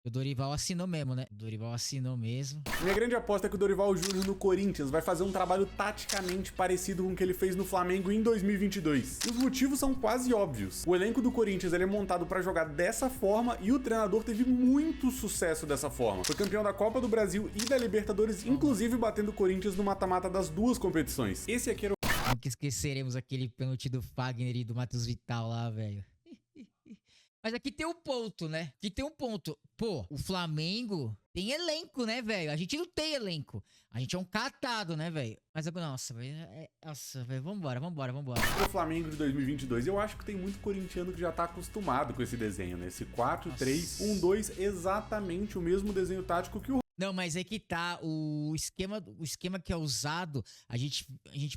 O Dorival assinou mesmo, né? O Dorival assinou mesmo. Minha grande aposta é que o Dorival Júnior no Corinthians vai fazer um trabalho taticamente parecido com o que ele fez no Flamengo em 2022. E os motivos são quase óbvios. O elenco do Corinthians ele é montado para jogar dessa forma e o treinador teve muito sucesso dessa forma. Foi campeão da Copa do Brasil e da Libertadores, inclusive batendo o Corinthians no mata-mata das duas competições. Esse aqui era Nunca esqueceremos aquele pênalti do Fagner e do Matheus Vital lá, velho. Mas aqui tem um ponto, né? Aqui tem um ponto. Pô, o Flamengo tem elenco, né, velho? A gente não tem elenco. A gente é um catado, né, velho? Mas, nossa, velho. Nossa, velho. Vambora. o Flamengo de 2022. Eu acho que tem muito corintiano que já tá acostumado com esse desenho, né? Esse 4-3-1-2, exatamente o mesmo desenho tático que o Não, mas é que tá, o esquema que é usado, a gente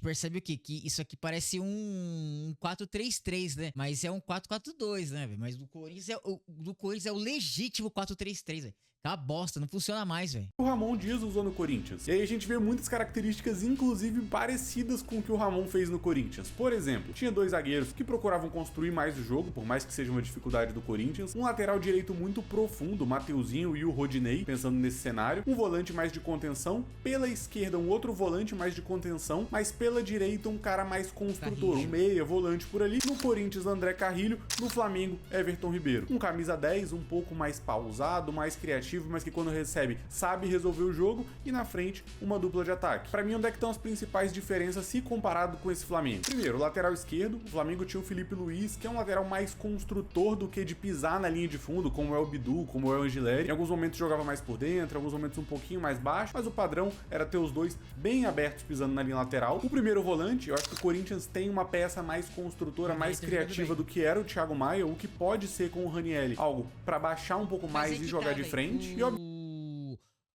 percebe o quê? Que isso aqui parece um 4-3-3, né? Mas é um 4-4-2, né, velho? Mas do Corinthians é o legítimo 4-3-3, velho. Tá bosta, não funciona mais, velho. o Ramon Dias usou no Corinthians. E aí a gente vê muitas características, inclusive parecidas com o que o Ramon fez no Corinthians. Por exemplo, tinha dois zagueiros que procuravam construir mais o jogo, por mais que seja uma dificuldade do Corinthians. Um lateral direito muito profundo, o Mateuzinho e o Rodinei, pensando nesse cenário. Um volante mais de contenção. Pela esquerda, um outro volante mais de contenção. Mas pela direita, um cara mais construtor. Um meia, volante por ali. No Corinthians, André Carrilho. No Flamengo, Everton Ribeiro. Um camisa 10, um pouco mais pausado, mais criativo, mas que quando recebe sabe resolver o jogo, e na frente uma dupla de ataque. Pra mim, onde é que estão as principais diferenças se comparado com esse Flamengo? Primeiro, o lateral esquerdo, o Flamengo tinha o Felipe Luiz, que é um lateral mais construtor do que de pisar na linha de fundo, como é o Bidu, como é o Angileri. Em alguns momentos jogava mais por dentro, em alguns momentos um pouquinho mais baixo, mas o padrão era ter os dois bem abertos pisando na linha lateral. O primeiro volante, eu acho que o Corinthians tem uma peça mais construtora, mais criativa do que era o Thiago Maia, o que pode ser com o Ranieri algo pra baixar um pouco mais e jogar de frente.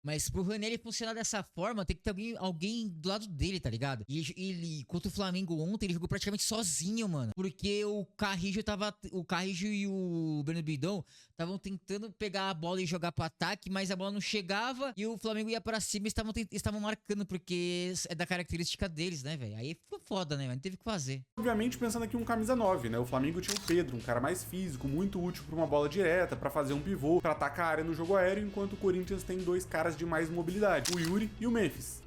Mas pro Ranieri funcionar dessa forma, tem que ter alguém do lado dele, tá ligado? E ele, contra o Flamengo ontem, ele jogou praticamente sozinho, mano. Porque o Carrijo e o Breno Bidon estavam tentando pegar a bola e jogar pro ataque, mas a bola não chegava e o Flamengo ia pra cima e estavam marcando, porque é da característica deles, né, velho? Aí ficou foda, né, mas não teve o que fazer. Obviamente pensando aqui um camisa 9, né? O Flamengo tinha o Pedro, um cara mais físico, muito útil pra uma bola direta, pra fazer um pivô, pra atacar a área no jogo aéreo, enquanto o Corinthians tem dois caras de mais mobilidade, o Yuri e o Memphis.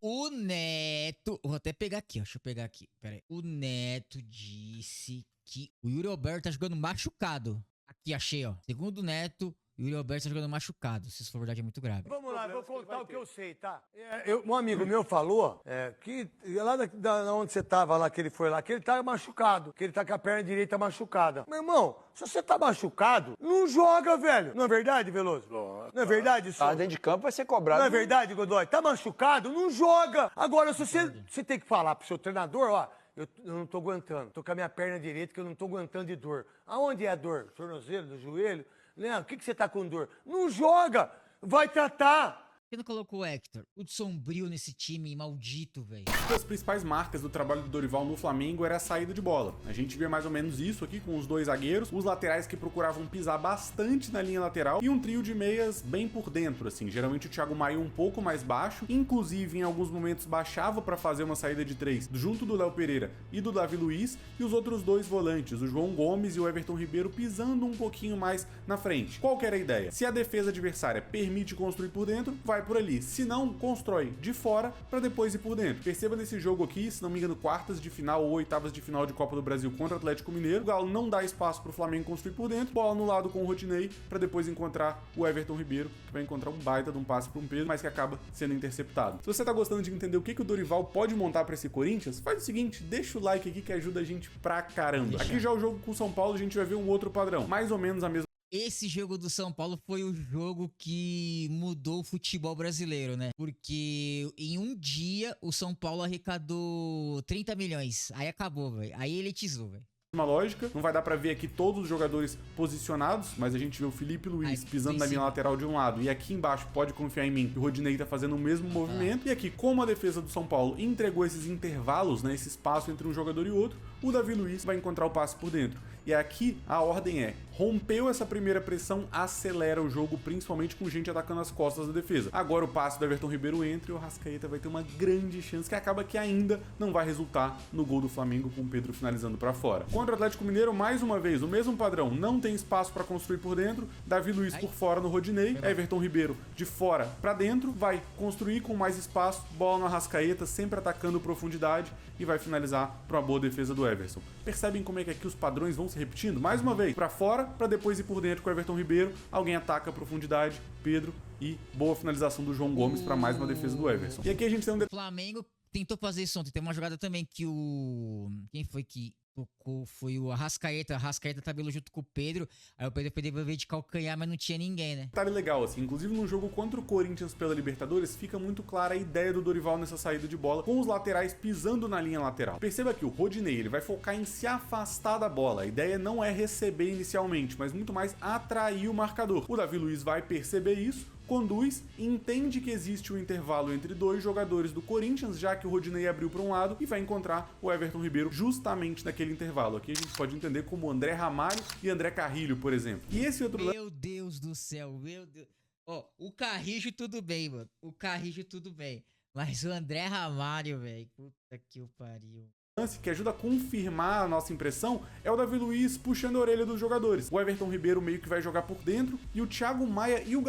O Neto... Vou até pegar aqui, ó. Deixa eu pegar aqui. Pera aí. O Neto disse que o Yuri Alberto tá jogando machucado. Aqui, achei, ó. Segundo o Neto, o Yuri Alberto tá jogando machucado. Se isso for verdade, é muito grave. Vamos lá, vou contar o que eu sei, tá? Um amigo meu falou que lá da onde você tava lá, que ele foi lá, que ele tá machucado, que ele tá com a perna direita machucada. Meu irmão, se você tá machucado, não joga, velho. Não é verdade, Veloso? Não é verdade, isso? Tá dentro de campo vai ser cobrado. Não é verdade, Godoy? Tá machucado? Não joga. Agora, se você tem que falar pro seu treinador, ó, eu não tô aguentando. Tô com a minha perna direita que eu não tô aguentando de dor. Aonde é a dor? Tornozelo, do joelho? Leandro, o que você tá com dor? Não joga! Vai tratar! Por que não colocou o Hector? Tudo sombrio nesse time maldito, velho. Uma das principais marcas do trabalho do Dorival no Flamengo era a saída de bola. A gente vê mais ou menos isso aqui com os dois zagueiros, os laterais que procuravam pisar bastante na linha lateral e um trio de meias bem por dentro, assim. Geralmente o Thiago Maia um pouco mais baixo, inclusive em alguns momentos baixava para fazer uma saída de três junto do Léo Pereira e do Davi Luiz, e os outros dois volantes, o João Gomes e o Everton Ribeiro, pisando um pouquinho mais na frente. Qual que era a ideia? Se a defesa adversária permite construir por dentro, vai por ali. Se não, constrói de fora para depois ir por dentro. Perceba nesse jogo aqui, se não me engano, quartas de final ou oitavas de final de Copa do Brasil contra o Atlético Mineiro, o Galo não dá espaço pro Flamengo construir por dentro, bola no lado com o Rodinei para depois encontrar o Everton Ribeiro, que vai encontrar um baita de um passe para um Pedro, mas que acaba sendo interceptado. Se você tá gostando de entender o que o Dorival pode montar para esse Corinthians, faz o seguinte, deixa o like aqui que ajuda a gente pra caramba. Aqui já o jogo com o São Paulo, a gente vai ver um outro padrão, mais ou menos a mesma. Esse jogo do São Paulo foi o jogo que mudou o futebol brasileiro, né? Porque em um dia o São Paulo arrecadou 30 milhões. Aí acabou, velho. Aí elitizou, velho. Uma lógica, não vai dar pra ver aqui todos os jogadores posicionados, mas a gente vê o Felipe Luiz pisando na linha lateral de um lado, e aqui embaixo, pode confiar em mim, o Rodinei tá fazendo o mesmo movimento, e aqui, como a defesa do São Paulo entregou esses intervalos, né, esse espaço entre um jogador e outro, o Davi Luiz vai encontrar o passe por dentro. E aqui a ordem é Rompeu essa primeira pressão, acelera o jogo, principalmente com gente atacando as costas da defesa. Agora o passe do Everton Ribeiro entra e o Arrascaeta vai ter uma grande chance que acaba que ainda não vai resultar no gol do Flamengo, com o Pedro finalizando para fora. Contra o Atlético Mineiro, mais uma vez, o mesmo padrão, não tem espaço para construir por dentro, Davi Luiz por fora no Rodinei, Everton Ribeiro de fora para dentro, vai construir com mais espaço, bola no Arrascaeta, sempre atacando profundidade e vai finalizar para uma boa defesa do Everson. Percebem como é que aqui os padrões vão se repetindo? Mais uma vez, para fora, para depois ir por dentro com o Everton Ribeiro, alguém ataca a profundidade, Pedro, e boa finalização do João Gomes para mais uma defesa do Everson. E aqui a gente tem O Flamengo tentou fazer isso ontem. Tem uma jogada também que o... Quem foi que tocou? Foi o Arrascaeta. Arrascaeta tabelou junto com o Pedro. Aí o Pedro veio de calcanhar, mas não tinha ninguém, né? Detalhe legal, assim, inclusive no jogo contra o Corinthians pela Libertadores, fica muito clara a ideia do Dorival nessa saída de bola, com os laterais pisando na linha lateral. Perceba que o Rodinei, ele vai focar em se afastar da bola. A ideia não é receber inicialmente, mas muito mais atrair o marcador. O Davi Luiz vai perceber isso, conduz e entende que existe um intervalo entre dois jogadores do Corinthians, já que o Rodinei abriu para um lado, e vai encontrar o Everton Ribeiro justamente naquele intervalo. Aqui a gente pode entender como André Ramalho e André Carrilho, por exemplo. E esse outro... Meu Deus do céu, meu Deus. Ó, o Carrilho tudo bem, mano. O Carrilho tudo bem. Mas o André Ramalho, velho. Puta que o pariu. Lance que ajuda a confirmar a nossa impressão é o Davi Luiz puxando a orelha dos jogadores. O Everton Ribeiro meio que vai jogar por dentro e o Thiago Maia e o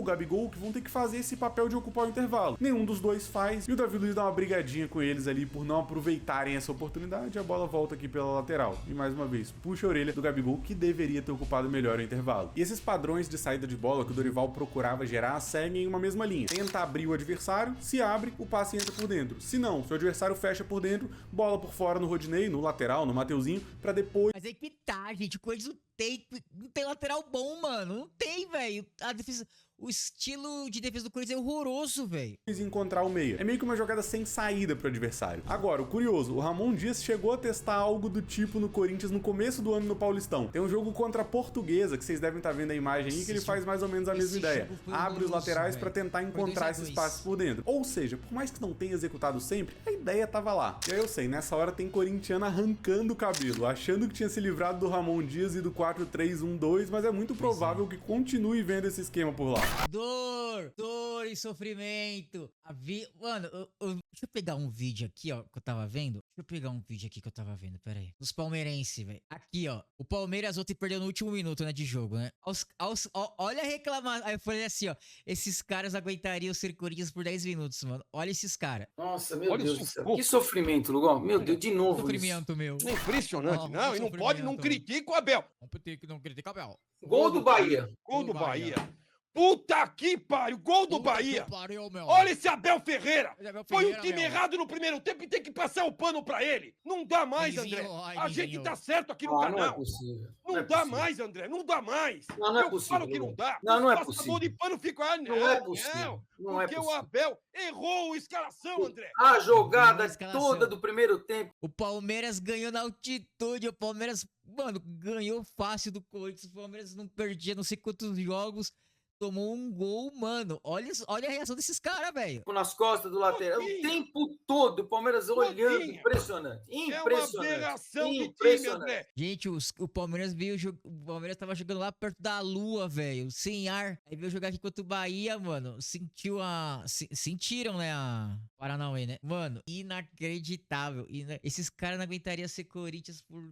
Gabigol que vão ter que fazer esse papel de ocupar o intervalo. Nenhum dos dois faz e o Davi Luiz dá uma brigadinha com eles ali por não aproveitarem essa oportunidade. A bola volta aqui pela lateral e mais uma vez puxa a orelha do Gabigol, que deveria ter ocupado melhor o intervalo. E esses padrões de saída de bola que o Dorival procurava gerar seguem em uma mesma linha. Tenta abrir o adversário, se abre, o passe entra por dentro. Se não, se o adversário fecha por dentro, bola por fora no Rodinei, no lateral, no Mateuzinho, pra depois... Mas é que tá, gente, o Corinthians não tem lateral bom, mano. Não tem, velho. A defesa... O estilo de defesa do Corinthians é horroroso, velho. Encontrar o meia. É meio que uma jogada sem saída pro adversário. Agora, o curioso, o Ramon Dias chegou a testar algo do tipo no Corinthians no começo do ano no Paulistão. Tem um jogo contra a Portuguesa, que vocês devem estar vendo a imagem aí, que ele faz mais ou menos a mesma ideia. Abre os laterais pra tentar encontrar esses passes por dentro. Ou seja, por mais que não tenha executado sempre, a ideia tava lá. E aí eu sei, nessa hora tem corintiano arrancando o cabelo, achando que tinha se livrado do Ramon Dias e do 4-3-1-2, mas é muito provável que continue vendo esse esquema por lá. Dor e sofrimento. Mano, deixa eu pegar um vídeo aqui, ó, que eu tava vendo. Pera aí. Dos palmeirenses, velho. Aqui, ó. O Palmeiras ontem perdeu no último minuto, né, de jogo, né? Olha a reclamação. Aí eu falei assim, ó. Esses caras aguentariam ser Corinthians por 10 minutos, mano. Olha esses caras. Nossa, meu Deus do céu. Que sofrimento, Lugão. Meu Deus, de novo Sofrimento, meu. É impressionante, não. E não pode, não critica o Abel. Não critica o Abel. Gol do Bahia. Gol do Bahia. Puta que pariu, gol do Bahia! Meu. Olha esse Abel Ferreira! Foi um time errado no primeiro tempo e tem que passar o pano pra ele! Não dá mais, André! A gente tá certo aqui no canal! Não é possível. Não dá mais, André! Não dá mais! Não é Eu possível. falo que não dá! Não é Passa possível. a mão de pano, fica... Não é possível. Não é porque o possível. Abel errou a escalação, André! A jogada escalação. toda do primeiro tempo. O Palmeiras ganhou na altitude. O Palmeiras, mano, ganhou fácil do Corinthians. O Palmeiras não perdia não sei quantos jogos. Tomou um gol, mano. Olha a reação desses caras, velho. Nas costas do lateral. O tempo todo. O Palmeiras olhando. Impressionante. É uma Impressionante. aberração de time, André! Gente, o Palmeiras o Palmeiras tava jogando lá perto da lua, velho. Sem ar. Aí veio jogar aqui contra o Bahia, mano. Sentiram, né, a Paranauê, né? Mano, inacreditável. Esses caras não aguentariam ser Corinthians por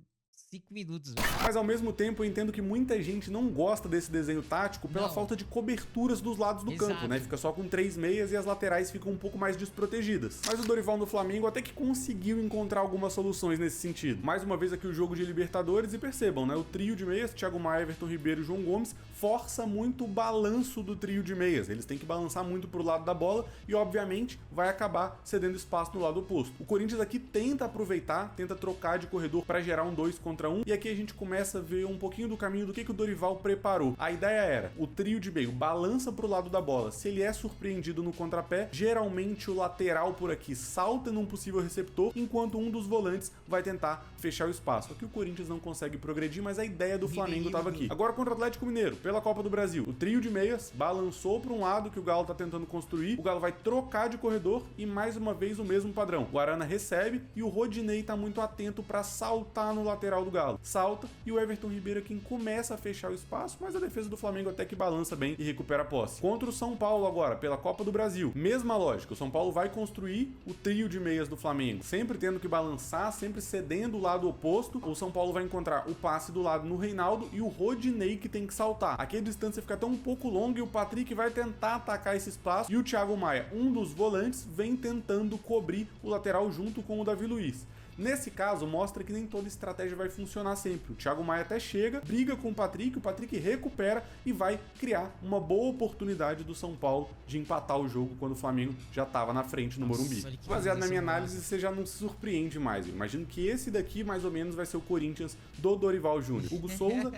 5 minutos, velho. Mas ao mesmo tempo eu entendo que muita gente não gosta desse desenho tático pela Não. falta de coberturas dos lados do Exato. campo, né? Fica só com 3 meias e as laterais ficam um pouco mais desprotegidas. Mas o Dorival no Flamengo até que conseguiu encontrar algumas soluções nesse sentido. Mais uma vez aqui o jogo de Libertadores e percebam, né? O trio de meias, Thiago Maia, Everton Ribeiro e João Gomes, força muito o balanço do trio de meias. Eles têm que balançar muito pro lado da bola e, obviamente, vai acabar cedendo espaço no lado oposto. O Corinthians aqui tenta aproveitar, tenta trocar de corredor para gerar um 2 contra 1 e aqui a gente começa a ver um pouquinho do caminho do que o Dorival preparou. A ideia era, o trio de meio balança pro lado da bola. Se ele é surpreendido no contrapé, geralmente o lateral por aqui salta num possível receptor, enquanto um dos volantes vai tentar fechar o espaço. Aqui o Corinthians não consegue progredir, mas a ideia do Flamengo estava aqui. Agora contra o Atlético Mineiro, pela Copa do Brasil, o trio de meias balançou para um lado que o Galo tá tentando construir, o Galo vai trocar de corredor e mais uma vez o mesmo padrão. O Arana recebe e o Rodinei tá muito atento para saltar no lateral do Galo. Salta e o Everton Ribeiro é quem começa a fechar o espaço, mas a defesa do Flamengo até que balança bem e recupera a posse. Contra o São Paulo agora, pela Copa do Brasil, mesma lógica, o São Paulo vai construir o trio de meias do Flamengo, sempre tendo que balançar, sempre cedendo o lado oposto. O São Paulo vai encontrar o passe do lado no Reinaldo e o Rodinei que tem que saltar. Aqui a distância fica até um pouco longa e o Patrick vai tentar atacar esse espaço e o Thiago Maia, um dos volantes, vem tentando cobrir o lateral junto com o Davi Luiz. Nesse caso, mostra que nem toda estratégia vai funcionar sempre. O Thiago Maia até chega, briga com o Patrick recupera e vai criar uma boa oportunidade do São Paulo de empatar o jogo quando o Flamengo já estava na frente no Morumbi. Baseado na minha análise, você já não se surpreende mais. Eu imagino que esse daqui, mais ou menos, vai ser o Corinthians do Dorival Júnior. Hugo Souza...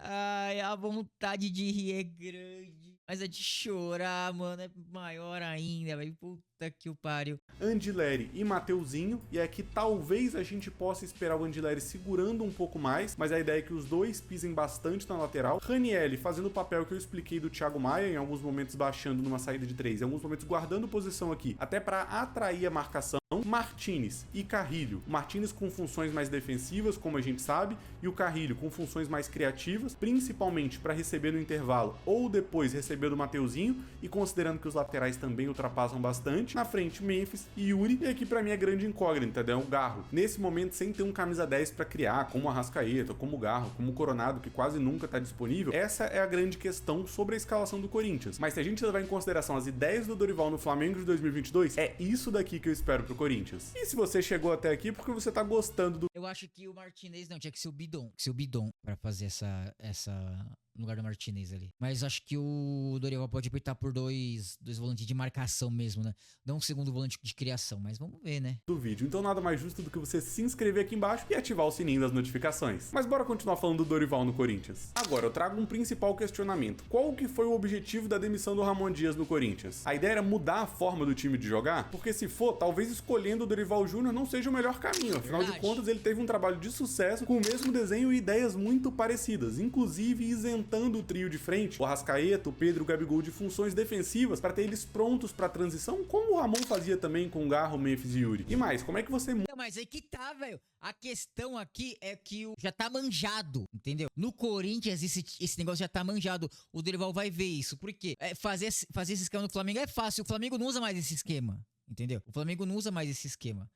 Ai, a vontade de rir é grande, mas a de chorar, mano, é maior ainda, velho. Puta que o pariu. Andileri e Mateuzinho, e é que talvez a gente possa esperar o Andileri segurando um pouco mais, mas a ideia é que os dois pisem bastante na lateral. Ranieri fazendo o papel que eu expliquei do Thiago Maia, em alguns momentos baixando numa saída de 3, em alguns momentos guardando posição aqui, até para atrair a marcação. Martínez e Carrilho. O Martínez com funções mais defensivas, como a gente sabe, e o Carrilho com funções mais criativas, principalmente para receber no intervalo ou depois receber do Mateuzinho, e considerando que os laterais também ultrapassam bastante. Na frente, Memphis e Yuri, e aqui para mim é grande incógnita, né? O Garro. Nesse momento, sem ter um camisa 10 para criar, como o Arrascaeta, como o Garro, como o Coronado, que quase nunca tá disponível, essa é a grande questão sobre a escalação do Corinthians. Mas se a gente levar em consideração as ideias do Dorival no Flamengo de 2022, é isso daqui que eu espero pro Corinthians. E se você chegou até aqui, porque você tá gostando do... Eu acho que o Martinez não, tinha que ser o Bidon. Ser o Bidon pra fazer essa no lugar do Martinez ali. Mas acho que o Dorival pode optar por dois volantes de marcação mesmo, né? Não um segundo volante de criação, mas vamos ver, né? Do vídeo. Então nada mais justo do que você se inscrever aqui embaixo e ativar o sininho das notificações. Mas bora continuar falando do Dorival no Corinthians. Agora eu trago um principal questionamento. Qual que foi o objetivo da demissão do Ramon Dias no Corinthians? A ideia era mudar a forma do time de jogar? Porque se for, talvez escolhendo o Dorival Júnior não seja o melhor caminho. Afinal de contas, ele teve um trabalho de sucesso com o mesmo desenho e ideias muito parecidas, inclusive isentando o trio de frente, o Arrascaeta, o Pedro e o Gabigol, de funções defensivas para ter eles prontos para transição, como o Ramon fazia também com o Garro, Memphis e Yuri. E mais, como é que você... Não, mas aí que tá, velho. A questão aqui é que já tá manjado, entendeu? No Corinthians, esse negócio já tá manjado. O Dorival vai ver isso. Por quê? Fazer esse esquema no Flamengo é fácil. O Flamengo não usa mais esse esquema. Entendeu? O Flamengo não usa mais esse esquema.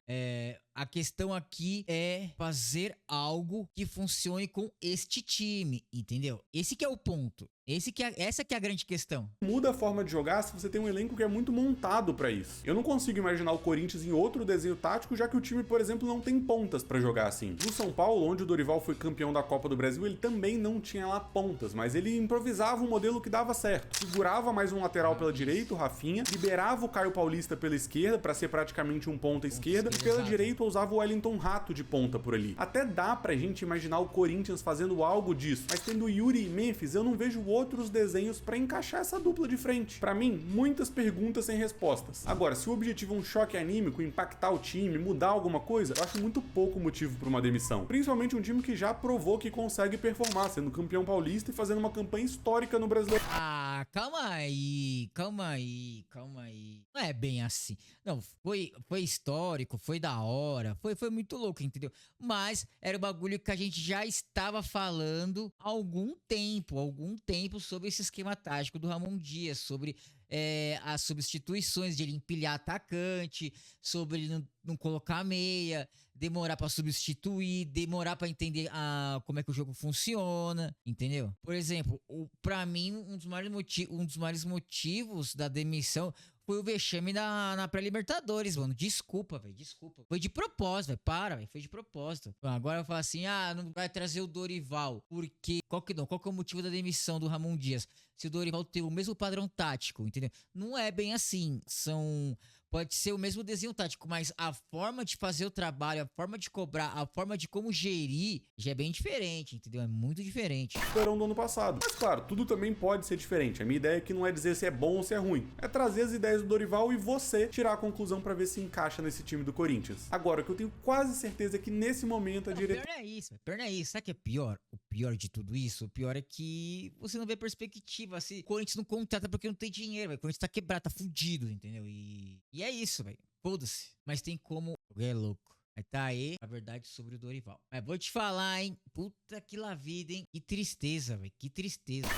A questão aqui é fazer algo que funcione com este time, entendeu? Esse que é o ponto. Essa que é a grande questão. Muda a forma de jogar se você tem um elenco que é muito montado pra isso. Eu não consigo imaginar o Corinthians em outro desenho tático, já que o time, por exemplo, não tem pontas pra jogar assim. No São Paulo, onde o Dorival foi campeão da Copa do Brasil, ele também não tinha lá pontas, mas ele improvisava um modelo que dava certo. Segurava mais um lateral pela direita, o Rafinha, liberava o Caio Paulista pela esquerda pra ser praticamente um ponta esquerda, e pela direita usava o Wellington Rato de ponta por ali. Até dá pra gente imaginar o Corinthians fazendo algo disso, mas tendo Yuri e Memphis, eu não vejo outros desenhos pra encaixar essa dupla de frente. Pra mim, muitas perguntas sem respostas. Agora, se o objetivo é um choque anímico, impactar o time, mudar alguma coisa, eu acho muito pouco motivo pra uma demissão. Principalmente um time que já provou que consegue performar, sendo campeão paulista e fazendo uma campanha histórica no Brasileiro. Ah, calma aí. Não é bem assim. Não, foi histórico, foi da hora, foi muito louco, entendeu? Mas era o bagulho que a gente já estava falando há algum tempo sobre esse esquema tático do Ramon Dias, sobre as substituições, de ele empilhar atacante, sobre ele não colocar meia, demorar pra substituir, demorar pra entender como é que o jogo funciona, entendeu? Por exemplo, pra mim, um dos maiores motivos da demissão foi o vexame na pré-Libertadores, mano. Desculpa, velho. Desculpa. Foi de propósito, velho. Para, velho. Foi de propósito. Agora eu falo assim, não vai trazer o Dorival. Por quê? Qual que é o motivo da demissão do Ramon Dias? Se o Dorival tem o mesmo padrão tático, entendeu? Não é bem assim. Pode ser o mesmo desenho tático, mas a forma de fazer o trabalho, a forma de cobrar, a forma de como gerir já é bem diferente, entendeu? É muito diferente. Verão do ano passado. Mas claro, tudo também pode ser diferente. A minha ideia aqui não é dizer se é bom ou se é ruim. É trazer as ideias do Dorival e você tirar a conclusão pra ver se encaixa nesse time do Corinthians. Agora, o que eu tenho quase certeza é que nesse momento a direção... Pior não é isso. Sabe o que é pior? O pior de tudo isso, o pior é que você não vê perspectiva. Se o Corinthians não contrata porque não tem dinheiro, o Corinthians tá quebrado, tá fudido, entendeu? E é isso, velho. Foda-se. Mas tem como... É louco. Aí tá aí a verdade sobre o Dorival. Mas vou te falar, hein? Puta que lá vida, hein? Que tristeza, velho. Que tristeza.